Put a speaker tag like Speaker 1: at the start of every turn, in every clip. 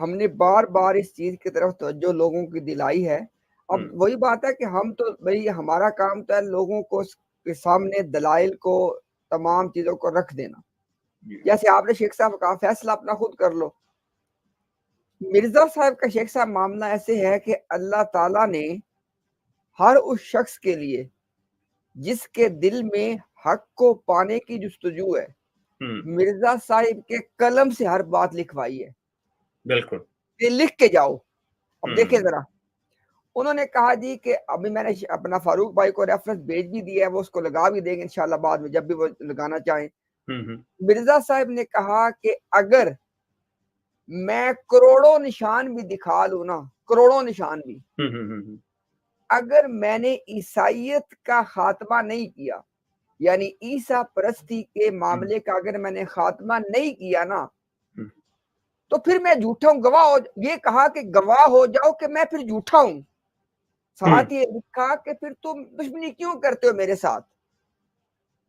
Speaker 1: ہم نے بار بار اس چیز کی طرف توجہ لوگوں کی دلائی ہے. اب وہی بات ہے کہ ہم تو بھائی ہمارا کام تو ہے لوگوں کو کے سامنے دلائل کو تمام چیزوں کو رکھ دینا. جیسے آپ نے شیخ صاحب کہا فیصلہ اپنا خود کر لو. مرزا صاحب کا شیخ صاحب معاملہ ایسے ہے کہ اللہ تعالیٰ نے ہر اس شخص کے لیے جس کے دل میں حق کو پانے کی جستجو ہے مرزا صاحب کے قلم سے ہر بات لکھوائی ہے.
Speaker 2: بالکل
Speaker 1: یہ لکھ کے جاؤ. اب دیکھیں ذرا انہوں نے کہا جی کہ ابھی میں نے اپنا فاروق بھائی کو ریفرنس بھیج بھی دیا ہے, وہ اس کو لگا بھی دیں گے انشاءاللہ بعد میں جب بھی وہ لگانا چاہیں. مرزا صاحب نے کہا کہ اگر میں کروڑوں نشان بھی دکھا لوں نا, کروڑوں نشان بھی, اگر میں نے عیسائیت کا خاتمہ نہیں کیا, یعنی عیسیٰ پرستی کے معاملے کا اگر میں نے خاتمہ نہیں کیا نا, تو پھر میں جھوٹا ہوں. گواہ ہو, یہ کہا کہ گواہ ہو جاؤ کہ میں پھر جھوٹا ہوں. ساتھ یہ لکھا کہ پھر تم دشمنی کیوں کرتے ہو میرے ساتھ,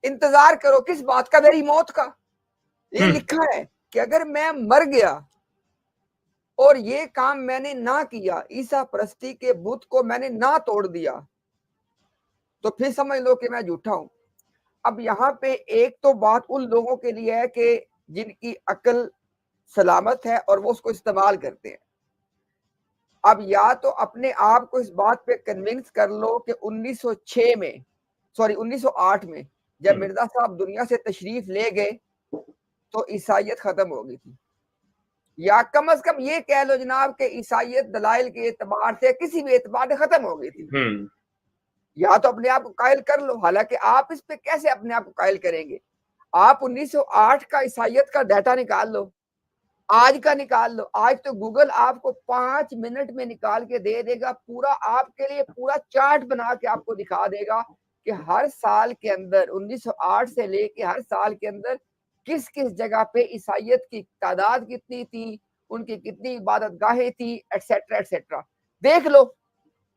Speaker 1: انتظار کرو کس بات کا, میری موت کا. یہ لکھا ہے کہ اگر میں مر گیا اور یہ کام میں نے نہ کیا, عیسیٰ پرستی کے بت کو میں نے نہ توڑ دیا, تو پھر سمجھ لو کہ میں جھوٹا ہوں. اب یہاں پہ ایک تو بات ان لوگوں کے لیے ہے کہ جن کی عقل سلامت ہے اور وہ اس کو استعمال کرتے ہیں. اب یا تو اپنے آپ کو اس بات پہ کنونس کر لو کہ 1908 میں جب مرزا صاحب دنیا سے تشریف لے گئے تو عیسائیت ختم ہو گئی تھی, یا کم از کم یہ کہہ لو جناب کہ عیسائیت دلائل کے اعتبار سے کسی بھی اعتبار سے ختم ہو گئی تھی. یا تو اپنے آپ کو قائل کر لو, حالانکہ آپ اس پہ کیسے اپنے آپ کو قائل کریں گے. آپ 1908 کا عیسائیت کا ڈیٹا نکال لو, آج کا نکال لو. آج تو گوگل آپ کو 5 منٹ میں نکال کے دے دے گا, پورا آپ کے لیے پورا چارٹ بنا کے آپ کو دکھا دے گا کہ ہر سال کے اندر 1908 سے لے کے ہر سال کے اندر کس کس جگہ پہ عیسائیت کی تعداد کتنی تھی, ان کی کتنی عبادت گاہیں تھی, ایٹسیٹرا ایٹسیٹرا. دیکھ لو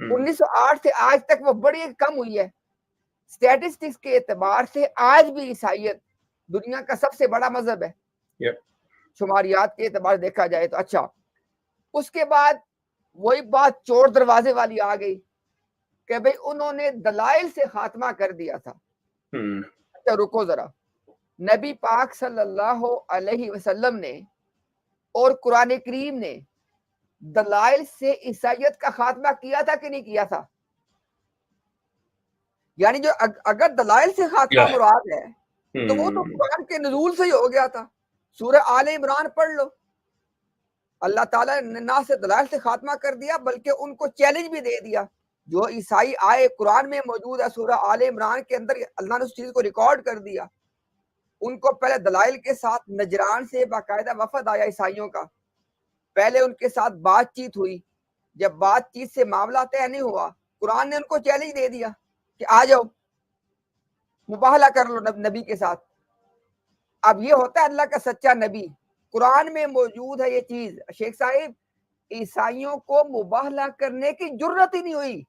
Speaker 1: 1908 سے آج تک وہ بڑی کم ہوئی ہے. اسٹیٹسٹکس کے اعتبار سے آج بھی عیسائیت دنیا کا سب سے بڑا مذہب ہے شماریات کے اعتبار دیکھا جائے تو. اچھا, اس کے بعد وہی بات چور دروازے والی آ گئی کہ بھئی انہوں نے دلائل سے خاتمہ کر دیا تھا. اچھا رکو ذرا, نبی پاک صلی اللہ علیہ وسلم نے اور قرآن کریم نے دلائل سے عیسائیت کا خاتمہ کیا تھا کہ نہیں کیا تھا؟ یعنی جو اگر دلائل سے خاتمہ مراد ہے تو وہ تو قرآن کے نزول سے ہی ہو گیا تھا. سورہ آل عمران پڑھ لو, اللہ تعالیٰ نے نہ سے دلائل سے خاتمہ کر دیا بلکہ ان کو چیلنج بھی دے دیا. جو عیسائی آئے قرآن میں موجود ہے سورہ آل عمران کے اندر, اللہ نے اس چیز کو ریکارڈ کر دیا. ان کو پہلے دلائل کے ساتھ نجران سے باقاعدہ وفد آیا عیسائیوں کا, پہلے ان کے ساتھ بات چیت ہوئی. جب بات چیت سے معاملہ طے نہیں ہوا, قرآن نے ان کو چیلنج دے دیا کہ آ جاؤ مباہلہ کر لو نبی کے ساتھ. اب یہ ہوتا ہے اللہ کا سچا نبی, قرآن میں موجود ہے یہ چیز. شیخ صاحب عیسائیوں کو مباہلہ کرنے کی جرت ہی نہیں ہوئی.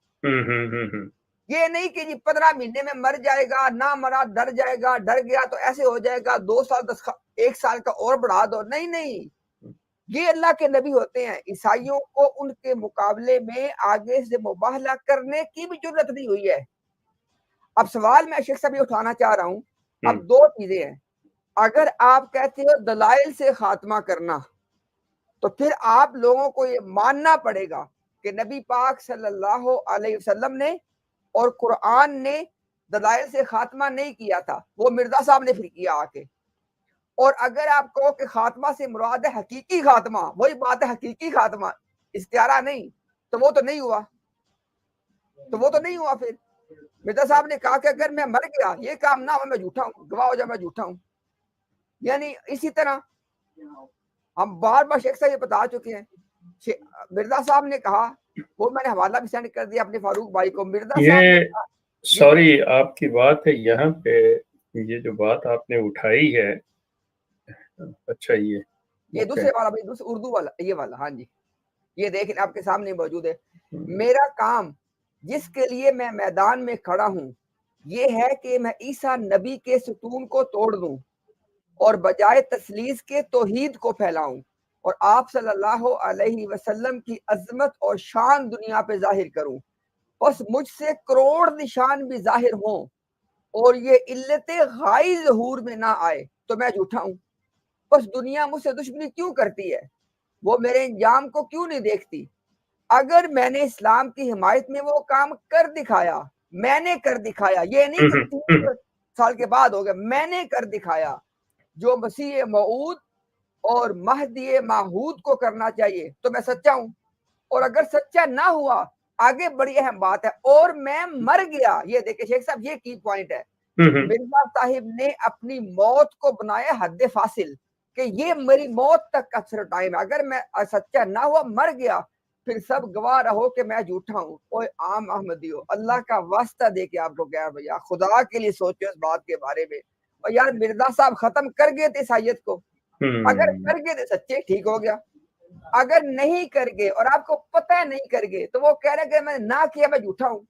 Speaker 1: یہ نہیں کہ جی 15 مہینے میں مر جائے گا, نہ مرا ڈر جائے گا, ڈر گیا تو ایسے ہو جائے گا, 2 سال 1 سال کا اور بڑھا دو. نہیں نہیں, یہ اللہ کے نبی ہوتے ہیں. عیسائیوں کو ان کے مقابلے میں آگے سے مباہلہ کرنے کی بھی جرت نہیں ہوئی ہے. اب سوال میں شیخ صاحب یہ اٹھانا چاہ رہا ہوں, اب 2 چیزیں ہیں. اگر آپ کہتے ہو دلائل سے خاتمہ کرنا تو پھر آپ لوگوں کو یہ ماننا پڑے گا کہ نبی پاک صلی اللہ علیہ وسلم نے اور قرآن نے دلائل سے خاتمہ نہیں کیا تھا, وہ مرزا صاحب نے پھر کیا آ کے. اور اگر آپ کہو کہ خاتمہ سے مراد ہے حقیقی خاتمہ, وہی بات ہے حقیقی خاتمہ, استعارہ نہیں, تو وہ تو نہیں ہوا. پھر مرزا صاحب نے کہا کہ اگر میں مر گیا یہ کام نہ ہو میں جھوٹا ہوں, گواہ ہو جا میں جھوٹا ہوں. یعنی اسی طرح ہم بار بار شیخ صاحب یہ بتا چکے ہیں. مرزا صاحب نے کہا, وہ میں نے حوالہ بھی سینڈ کر دیا اپنے فاروق بھائی کو. مرزا صاحب نے کہا,
Speaker 2: سوری آپ کی بات ہے یہاں پہ, یہ جو بات آپ نے اٹھائی ہے, اچھا یہ
Speaker 1: دوسرے والا بھائی, دوسرے اردو والا, یہ والا, ہاں جی یہ دیکھیں آپ کے سامنے موجود ہے. میرا کام جس کے لیے میں میدان میں کھڑا ہوں یہ ہے کہ میں عیسیٰ نبی کے ستون کو توڑ دوں اور بجائے تثلیث کے توحید کو پھیلاؤں, اور آپ صلی اللہ علیہ وسلم کی عظمت اور شان دنیا پہ ظاہر کروں، بس مجھ سے کروڑ نشان بھی ظاہر ہوں اور یہ علت غائی ظہور میں نہ آئے تو میں جھوٹا ہوں۔ بس دنیا مجھ سے دشمنی کیوں کرتی ہے؟ وہ میرے انجام کو کیوں نہیں دیکھتی؟ اگر میں نے اسلام کی حمایت میں وہ کام کر دکھایا، میں نے کر دکھایا، یہ نہیں کہ 300 سال کے بعد ہو گیا، میں نے کر دکھایا جو مسیح موعود اور مہدی معہود کو کرنا چاہیے تو میں سچا ہوں، اور اگر سچا نہ ہوا، آگے بڑی اہم بات ہے، اور میں مر گیا، یہ دیکھیں شیخ صاحب، یہ کی پوائنٹ ہے، مرزا صاحب نے اپنی موت کو بنایا حد فاصل کہ یہ میری موت تک کا صرف ٹائم ہے، اگر میں سچا نہ ہوا، مر گیا، پھر سب گواہ رہو کہ میں جھوٹا ہوں۔ کوئی عام احمدیو، اللہ کا واسطہ دے کے آپ کو کہہ بھیا، خدا کے لیے سوچو اس بات کے بارے میں، اور یار مرزا صاحب ختم کر گئے تھے عیسائیت کو، اگر کر گئے تھے سچے ٹھیک ہو گیا، اگر نہیں کر گئے اور آپ کو پتہ نہیں کر گئے تو وہ کہہ رہے کہ میں نے نہ کیا، میں جھوٹا ہوں۔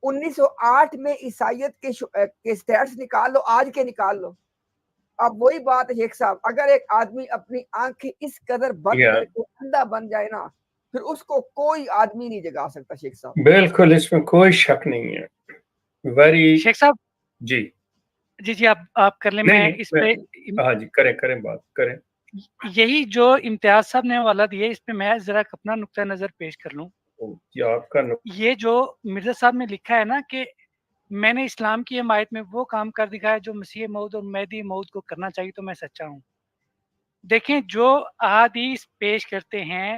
Speaker 1: 1908 میں عیسائیت کے سٹیٹس نکال لو، آج کے نکال لو، اب وہی بات ہے شیخ صاحب، اگر ایک آدمی اپنی آنکھیں اس قدر بند کر کے اندھا بن جائے نا، پھر اس کو کوئی آدمی نہیں جگا سکتا شیخ صاحب۔
Speaker 2: بالکل، اس میں کوئی شک نہیں ہے۔ ویری
Speaker 3: شیخ صاحب
Speaker 2: جی
Speaker 3: جی آپ کر لیں، میں اس پہ
Speaker 2: ہاں جی کریں بات کریں۔
Speaker 3: یہی جو امتیاز صاحب نے حوالہ دیا، اس پہ میں ذرا اپنا نقطہ نظر پیش کر لوں۔
Speaker 2: آپ کا
Speaker 3: یہ جو مرزا صاحب نے لکھا ہے نا کہ میں نے اسلام کی حمایت میں وہ کام کر دکھایا جو مسیح موعود اور مہدی موعود کو کرنا چاہیے تو میں سچا ہوں۔ دیکھیں جو احادیث پیش کرتے ہیں،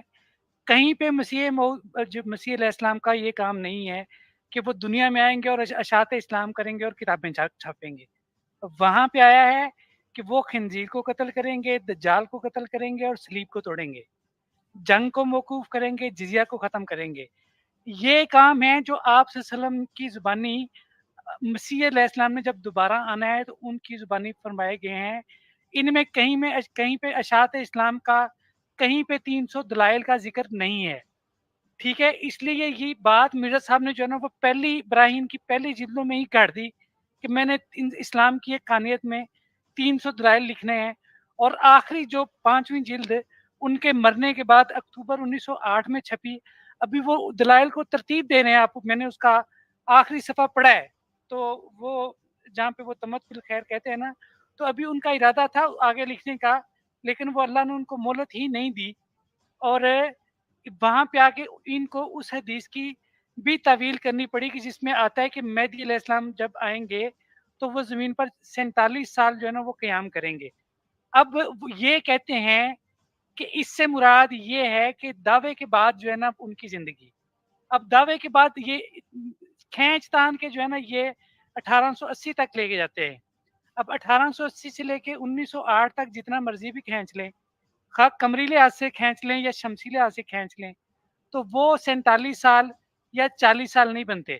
Speaker 3: کہیں پہ مسیح موعود جو مسیح علیہ السلام کا یہ کام نہیں ہے کہ وہ دنیا میں آئیں گے اور اشاعت اسلام کریں گے اور کتابیں چھاپیں گے۔ وہاں پہ آیا ہے کہ وہ خنزیر کو قتل کریں گے، دجال کو قتل کریں گے اور صلیب کو توڑیں گے، جنگ کو موقوف کریں گے، جزیہ کو ختم کریں گے۔ یہ کام ہے جو آپ صلی اللہ علیہ وسلم کی زبانی مسیح علیہ السلام نے جب دوبارہ آنا ہے تو ان کی زبانی فرمائے گئے ہیں۔ ان میں کہیں پہ اشاعت اسلام کا، کہیں پہ 300 دلائل کا ذکر نہیں ہے، ٹھیک ہے۔ اس لیے یہ بات مرزا صاحب نے جو ہے نا وہ پہلی براہین کی پہلی جلدوں میں ہی کاٹ دی کہ میں نے اسلام کی ایک قانیت میں 300 دلائل لکھنے ہیں، اور آخری جو 5ویں جلد ان کے مرنے کے بعد اکتوبر 1908 میں چھپی، ابھی وہ دلائل کو ترتیب دے رہے ہیں۔ آپ میں نے اس کا آخری صفحہ پڑھا ہے، تو وہ جہاں پہ وہ تمت بالخیر کہتے ہیں نا، تو ابھی ان کا ارادہ تھا آگے لکھنے کا، لیکن وہ اللہ نے ان کو مہلت ہی نہیں دی، اور وہاں پہ آ کے ان کو اس حدیث کی بھی تعویل کرنی پڑی کہ جس میں آتا ہے کہ مہدی علیہ السلام جب آئیں گے تو وہ زمین پر 47 سال جو ہے نا وہ قیام کریں گے۔ اب یہ کہتے ہیں کہ اس سے مراد یہ ہے کہ دعوے کے بعد جو ہے نا ان کی زندگی، اب دعوے کے بعد یہ کھینچ تان کے جو ہے نا یہ 1880 تک لے کے جاتے ہیں۔ اب 1880 سے لے کے 1908 تک جتنا مرضی بھی کھینچ لیں، خواہ قمری لحاظ سے کھینچ لیں یا شمسی لحاظ سے کھینچ لیں، تو وہ 47 سال یا 40 سال نہیں بنتے،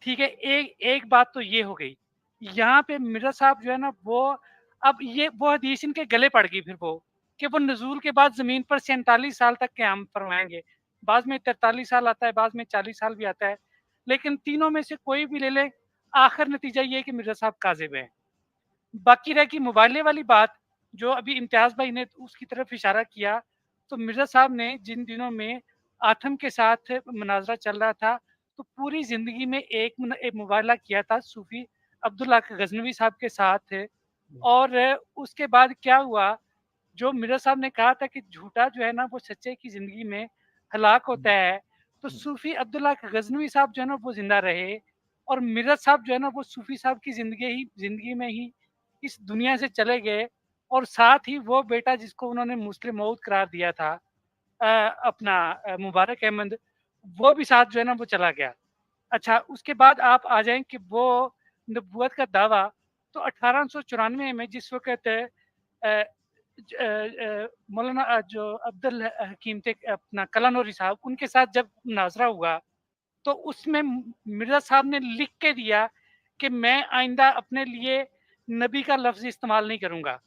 Speaker 3: ٹھیک ہے۔ ایک بات تو یہ ہو گئی۔ یہاں پہ مرزا صاحب جو ہے نا وہ اب یہ وہ حدیث ان کے گلے پڑ گئی پھر وہ کہ وہ نزول کے بعد زمین پر 47 سال تک قیام فرمائیں گے، بعض میں 43 سال آتا ہے، بعض میں 40 سال بھی آتا ہے، لیکن تینوں میں سے کوئی بھی لے لیں، آخر نتیجہ یہ کہ مرزا صاحب کاذب ہیں۔ باقی رہ کی مبالغے والی بات جو ابھی امتیاز بھائی نے اس کی طرف اشارہ کیا، تو مرزا صاحب نے جن دنوں میں آتم کے ساتھ مناظرہ چل رہا تھا تو پوری زندگی میں ایک مبالغہ کیا تھا صوفی عبداللہ غزنوی صاحب کے ساتھ، اور اس کے بعد کیا ہوا، جو مرزا صاحب نے کہا تھا کہ جھوٹا جو ہے نا وہ سچے کی زندگی میں ہلاک ہوتا ہے، تو صوفی عبداللہ غزنوی صاحب جو ہے نا وہ زندہ رہے، اور مرزا صاحب جو ہے نا وہ صوفی صاحب کی زندگی میں ہی اس دنیا سے چلے گئے، اور ساتھ ہی وہ بیٹا جس کو انہوں نے مسلم موعود قرار دیا تھا اپنا مبارک احمد، وہ بھی ساتھ جو ہے نا وہ چلا گیا۔ اچھا اس کے بعد آپ آ جائیں کہ وہ نبوت کا دعویٰ، تو 1894 میں جس وقت مولانا جو عبدالحکیم تھے اپنا کلانوری صاحب، ان کے ساتھ جب مناظرہ ہوا تو اس میں مرزا صاحب نے لکھ کے دیا کہ میں آئندہ اپنے لیے نبی کا لفظ استعمال نہیں کروں گا۔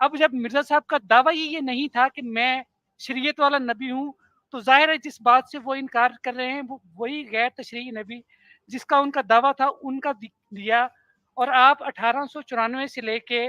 Speaker 3: اب جب مرزا صاحب کا دعویٰ یہ نہیں تھا کہ میں شریعت والا نبی ہوں، تو ظاہر ہے جس بات سے وہ انکار کر رہے ہیں وہ وہی غیر تشریعی نبی جس کا ان کا دعویٰ تھا ان کا دیا، اور آپ 1894 سے لے کے